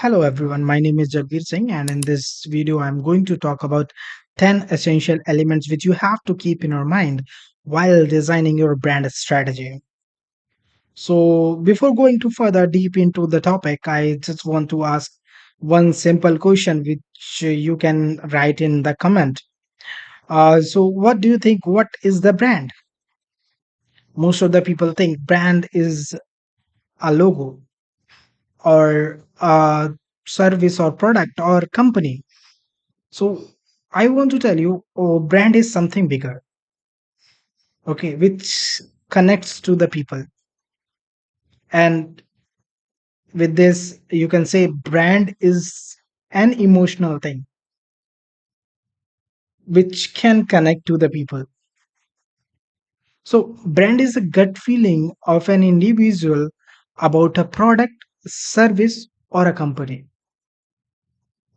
Hello everyone, my name is Jagveer Singh, and in this video I'm going to talk about 10 essential elements which you have to keep in your mind while designing your brand strategy. So before going to further deep into the topic, I just want to ask one simple question which you can write in the comment. So what do you think, what is the brand? Most of the people think brand is a logo or a service or product or company. So I want to tell you, brand is something bigger, okay, which connects to the people. And with this, you can say brand is an emotional thing which can connect to the people. So brand is a gut feeling of an individual about a product, service, or a company.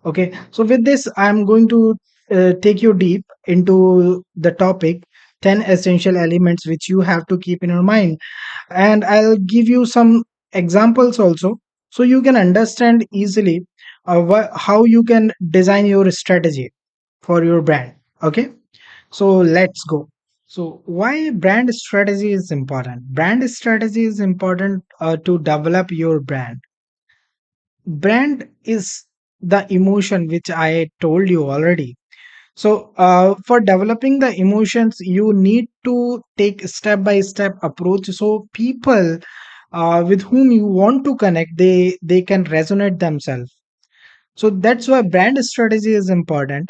Okay, so with this, I'm going to take you deep into the topic 10 essential elements which you have to keep in your mind. And I'll give you some examples also so you can understand easily how you can design your strategy for your brand. Okay, so let's go. So, why brand strategy is important? Brand strategy is important to develop your brand. Brand is the emotion which I told you already. So for developing the emotions you need to take step by step approach so people with whom you want to connect they can resonate themselves. So that's why brand strategy is important.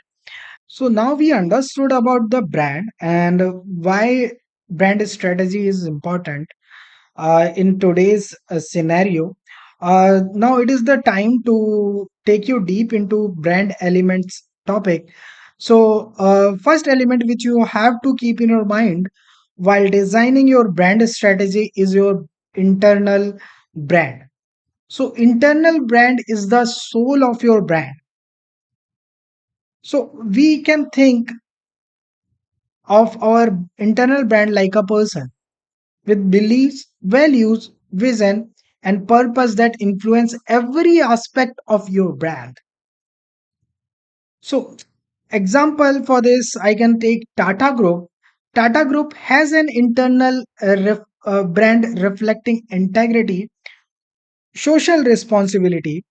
So now we understood about the brand and why brand strategy is important in today's scenario. Now it is the time to take you deep into brand elements topic. So, first element which you have to keep in your mind while designing your brand strategy is your internal brand. So, internal brand is the soul of your brand. So, we can think of our internal brand like a person with beliefs, values, vision, and purpose that influence every aspect of your brand. So, example for this, I can take Tata Group. Tata Group has an internal brand reflecting integrity, social responsibility,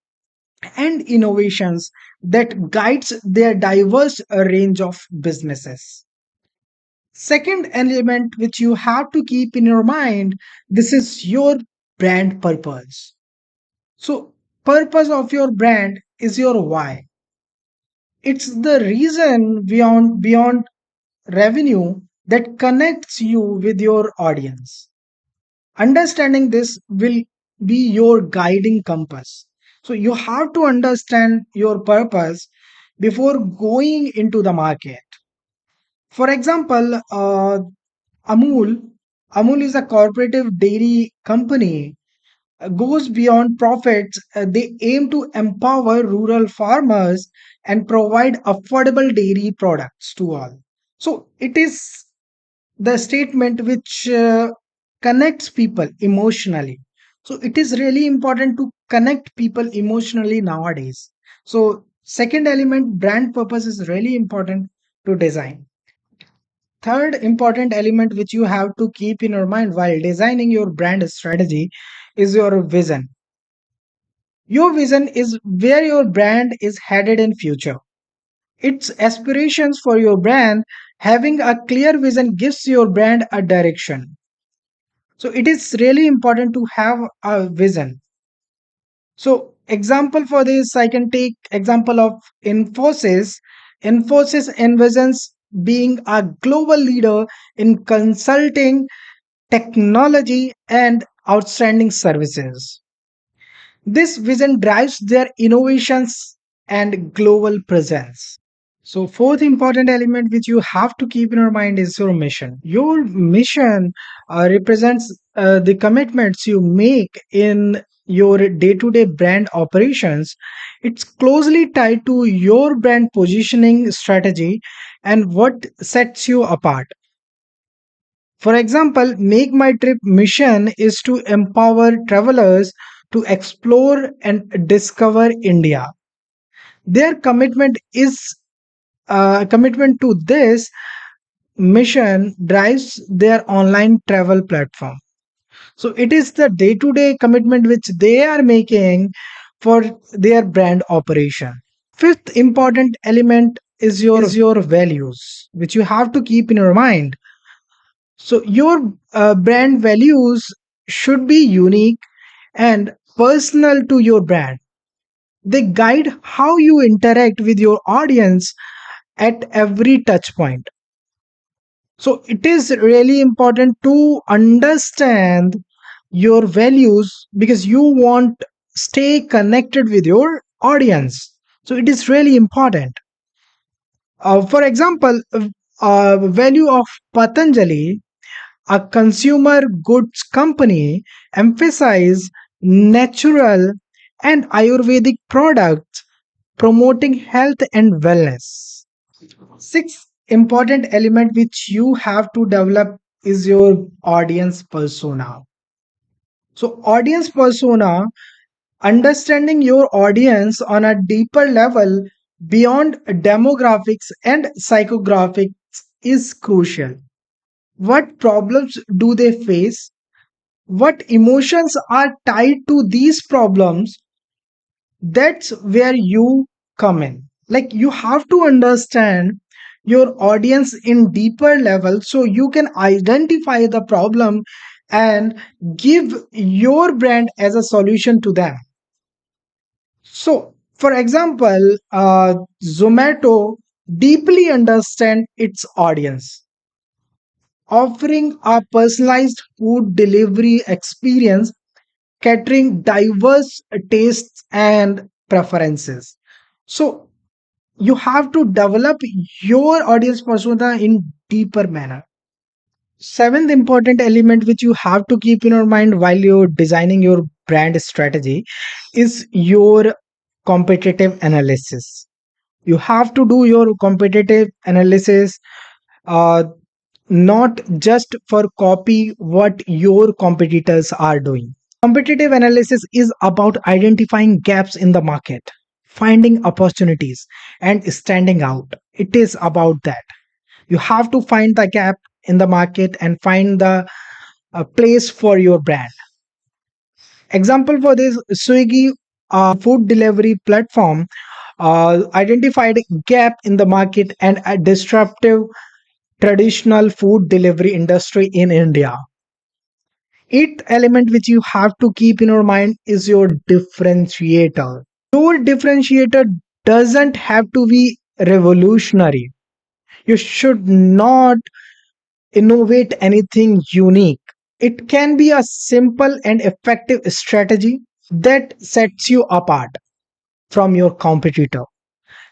and innovations that guides their diverse range of businesses. Second element which you have to keep in your mind, this is your brand purpose. So, purpose of your brand is your why. It's the reason beyond revenue that connects you with your audience. Understanding this will be your guiding compass. So you have to understand your purpose before going into the market. For example, Amul, Amul is a cooperative dairy company goes beyond profits. They aim to empower rural farmers and provide affordable dairy products to all. So it is the statement which connects people emotionally. So it is really important to connect people emotionally nowadays. So second element, brand purpose is really important to design. Third important element which you have to keep in your mind while designing your brand strategy is your vision. Your vision is where your brand is headed in future. Its aspirations for your brand, having a clear vision gives your brand a direction. So it is really important to have a vision. So example for this, I can take example of Infosys. Infosys envisions being a global leader in consulting, technology, and outstanding services. This vision drives their innovations and global presence. So, fourth important element which you have to keep in your mind is your mission. Your mission represents the commitments you make in your day to day brand operations. It's closely tied to your brand positioning strategy and what sets you apart. For example, Make My Trip mission is to empower travelers to explore and discover India. Their commitment to this mission drives their online travel platform. So it is the day to day commitment which they are making for their brand operation. Fifth important element is your values, which you have to keep in your mind. So your brand values should be unique and personal to your brand. They guide how you interact with your audience at every touch point. So it is really important to understand your values because you want stay connected with your audience. So it is really important. For example, value of Patanjali, a consumer goods company, emphasize natural and Ayurvedic products promoting health and wellness. Sixth important element which you have to develop is your audience persona. So, audience persona, understanding your audience on a deeper level beyond demographics and psychographics is crucial. What problems do they face? What emotions are tied to these problems? That's where you come in. Like you have to understand your audience in deeper level so you can identify the problem and give your brand as a solution to them. So for example, Zomato deeply understand its audience, offering a personalized food delivery experience catering diverse tastes and preferences. So you have to develop your audience persona in deeper manner. Seventh important element which you have to keep in your mind while you're designing your brand strategy is your competitive analysis. You have to do your competitive analysis, uh, not just for copy what your competitors are doing. Competitive analysis is about identifying gaps in the market, finding opportunities, and standing out. It is about that. You have to find the gap in the market and find the place for your brand. Example for this, Swiggy, food delivery platform, identified gap in the market and a disruptive traditional food delivery industry in India. Eighth element which you have to keep in your mind is your differentiator. Your differentiator doesn't have to be revolutionary. You should not innovate anything unique. It can be a simple and effective strategy that sets you apart from your competitor.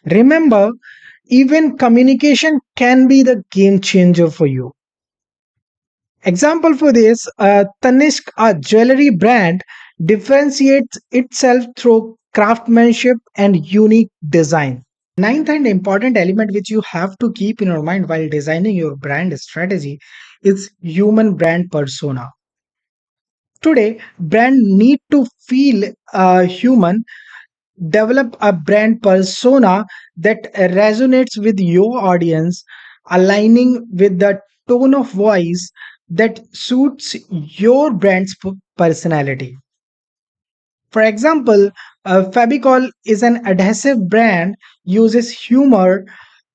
Remember, even communication can be the game changer for you. Example for this, Tanishq, a jewelry brand, differentiates itself through craftsmanship and unique design. Ninth and important element which you have to keep in your mind while designing your brand strategy is human brand persona. Today, brand need to feel human. Develop a brand persona that resonates with your audience, aligning with the tone of voice that suits your brand's personality. For example, Fabicol is an adhesive brand, uses humor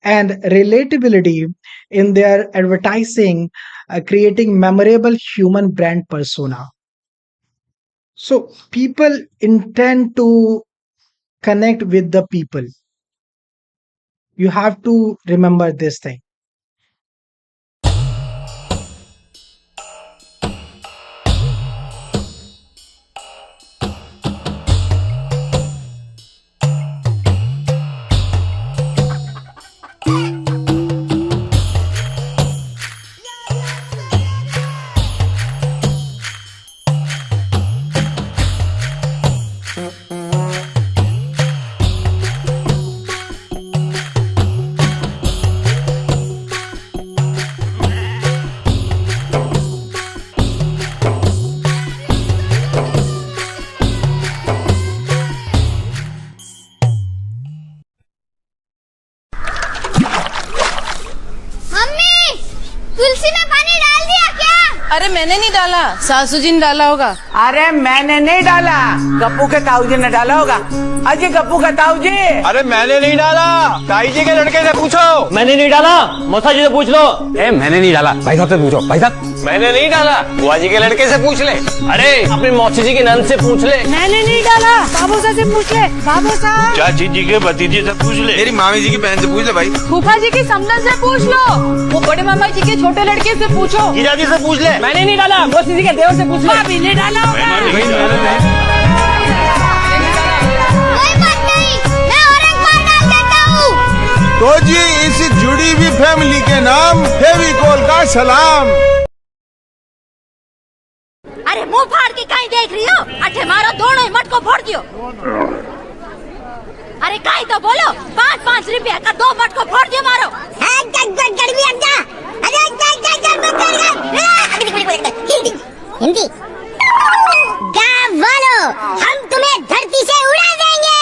and relatability in their advertising, creating memorable human brand persona. So people intend to connect with the people. You have to remember this thing. तुलसी में पानी डाल दिया क्या? अरे मैंने नहीं डाला, सासू जी ने डाला होगा। अरे मैंने नहीं डाला, गप्पू के ताऊ जी ने डाला होगा। अजी गप्पू का ताऊ जी। अरे मैंने नहीं डाला, ताई जी के लड़के से पूछो। मैंने नहीं डाला, मौसा जी से पूछ लो। मैंने नहीं डाला, भाई साहब से पूछो। भाई साहब मैंने नहीं डाला, बुआ जी के लड़के से पूछ ले। अरे अपनी मौसी जी की नंद से पूछ ले। मैंने नहीं डाला, बाबू साहब से पूछ ले। बाबू साहब, चाची जी के भतीजे से पूछ ले। मेरी मामी जी की बहन से पूछ ले भाई। फूफा जी की समधन से पूछ लो। वो बड़े मामा जी के छोटे लड़के से पूछो। जीजा जी से पूछ ले। मैंने नहीं डाला, मौसी जी के देवर से पूछ ले। भाभी ने डाला होगा। कोई बात नहीं, मैं और एक बार डाल देता हूँ। तो जी इस जुड़ी हुई फैमिली के नाम फेविकोल का सलाम। अरे मुंह फाड़ के कहीं देख रही हो? अठे मारो दोनों ही मटको फोड़ दियो। अरे कहीं तो बोलो, 5-5 रुपया का 2 मटको फोड़ दियो मारो। हिंदी गाँव वालों, हम तुम्हें धरती से उड़ा देंगे।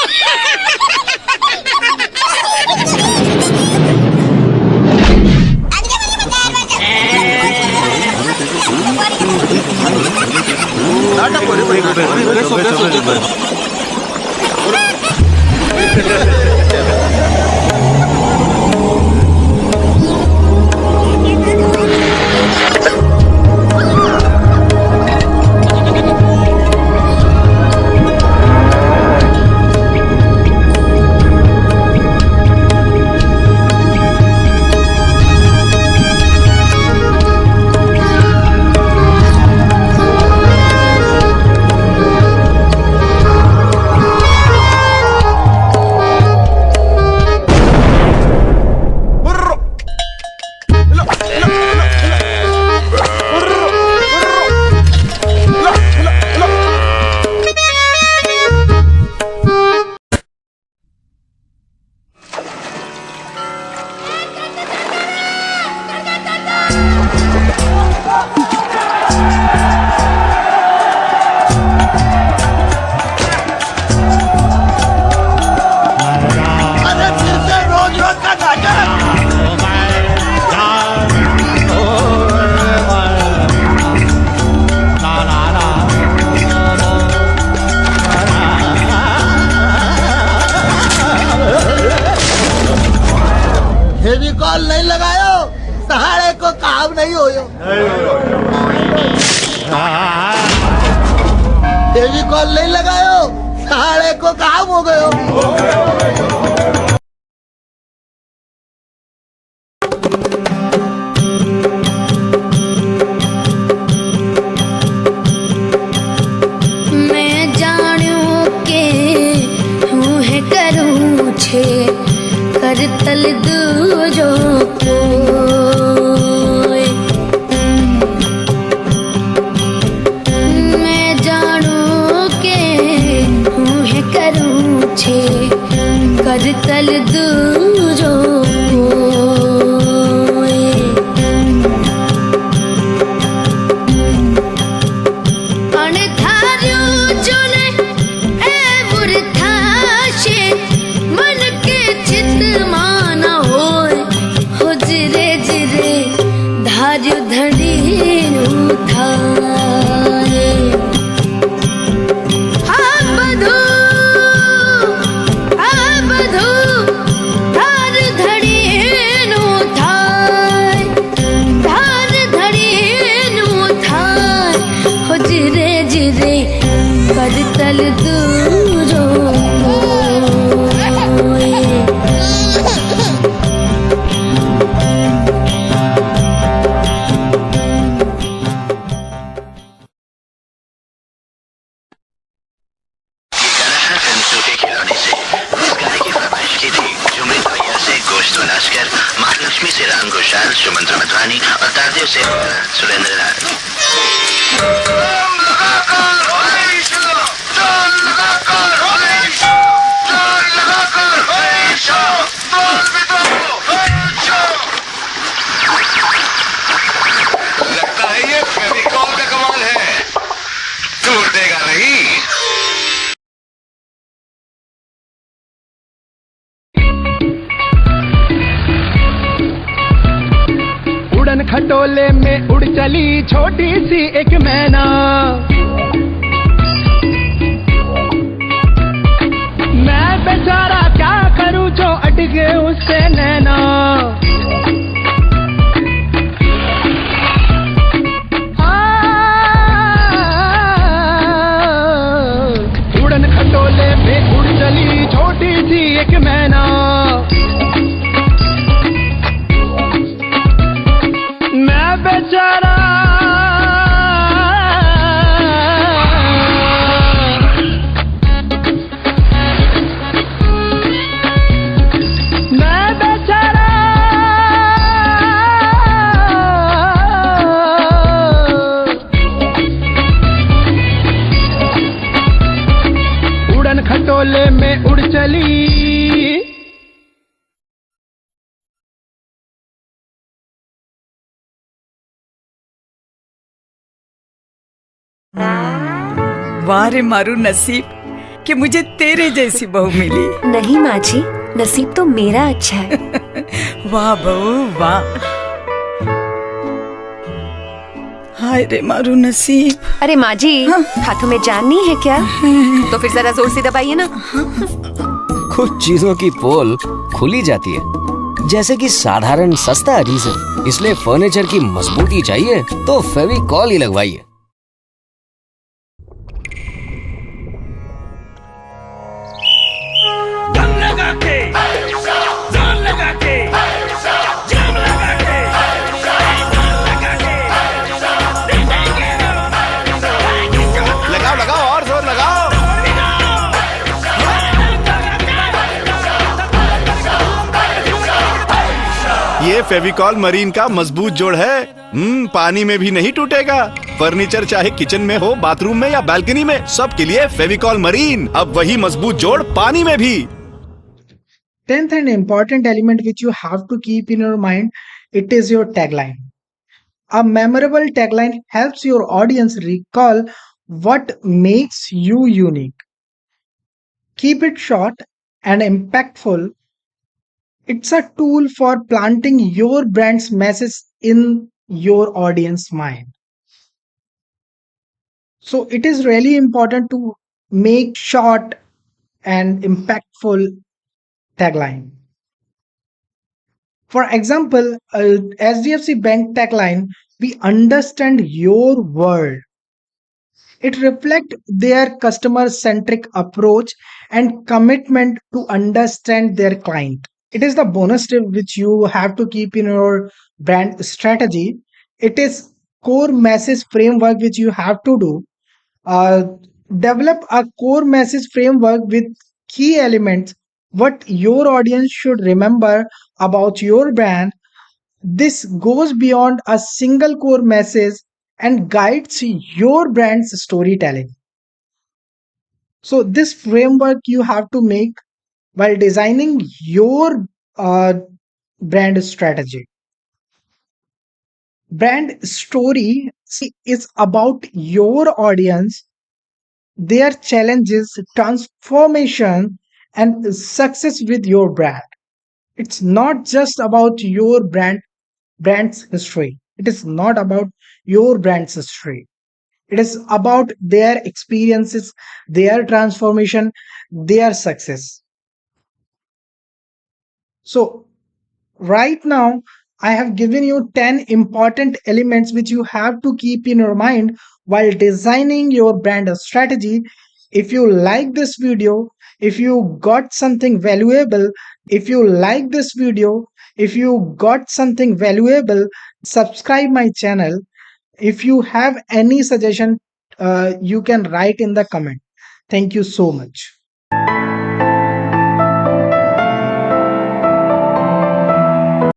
फेविकॉल नहीं लगायो, सहारे को काम नहीं होयो। फेविकॉल नहीं लगायो, सहारे को काम हो गयो। मैं जाणू के हूँ है करूँ छे कर तल दूजो कोय। मैं जाणू के हूँ है करूँ छे कर तल दूजो कोय। अणधार्यो जोने ए बुरथाशे मन के चित माना होय। हो जिरे जिरे धार्यो धड़ीनु थाए। आ बधू धार धड़ीनु थाय। धार धड़ीनु थाय। हो जिरे जिरे कर तल दूजो कोय। के खिलौने से इस गाने की फरमाइश की थी। जुमरी भैया से गोश्त बनाकर, महालक्ष्मी से राम घोषाल, सुमंत्र मधवानी और तारदेव से सुरेंद्र लाल। लगता है ये फेविकॉल का कमाल है, दूर देगा नहीं। खटोले में उड़ चली छोटी सी एक मैना, मैं बेचारा क्या करूं जो अटके उससे नैना। उड़न खटोले में उड़ चली छोटी सी एक मैना, मैं बेचारा मैं बेचारा उड़न खटोले में उड़ चली। वाह रे मारू नसीब कि मुझे तेरे जैसी बहू मिली। नहीं माँ जी, नसीब तो मेरा अच्छा है। वाह बहू वाह। हाय रे मारू नसीब। अरे माँ जी, हाथों में जान नहीं है क्या? तो फिर जरा जोर से दबाइए ना। कुछ चीजों की पोल खुली जाती है, जैसे कि साधारण सस्ता एडहेसिव। इसलिए फर्नीचर की मजबूती चाहिए तो फेविकॉल ही लगवाइए। लगाओ लगाओ और जोर लगाओ। ये फेविकॉल मरीन का मजबूत जोड़ है। पानी में भी नहीं टूटेगा। फर्नीचर चाहे किचन में हो, बाथरूम में या बालकनी में, सबके लिए फेविकॉल मरीन। अब वही मजबूत जोड़ पानी में भी। 10th and important element which you have to keep in your mind, it is your tagline. A memorable tagline helps your audience recall what makes you unique. Keep it short and impactful. It's a tool for planting your brand's message in your audience mind. So it is really important to make short and impactful tagline. For example, SDFC Bank tagline, we understand your world. It reflects their customer centric approach and commitment to understand their client. It is the bonus tip which you have to keep in your brand strategy. It is core message framework which you have to do. Uh, Develop a core message framework with key elements what your audience should remember about your brand. This goes beyond a single core message and guides your brand's storytelling. So, this framework you have to make while designing your uh, brand strategy. Brand story is about your audience, their challenges, transformation, and success with your brand. It's not just about your brand's history. It is not about your brand's history. It is about their experiences, their transformation, their success. So, right now, I have given you 10 important elements which you have to keep in your mind while designing your brand strategy. If you like this video, if you got something valuable, if you like this video, if you got something valuable, subscribe my channel. If you have any suggestion, you can write in the comment. Thank you so much.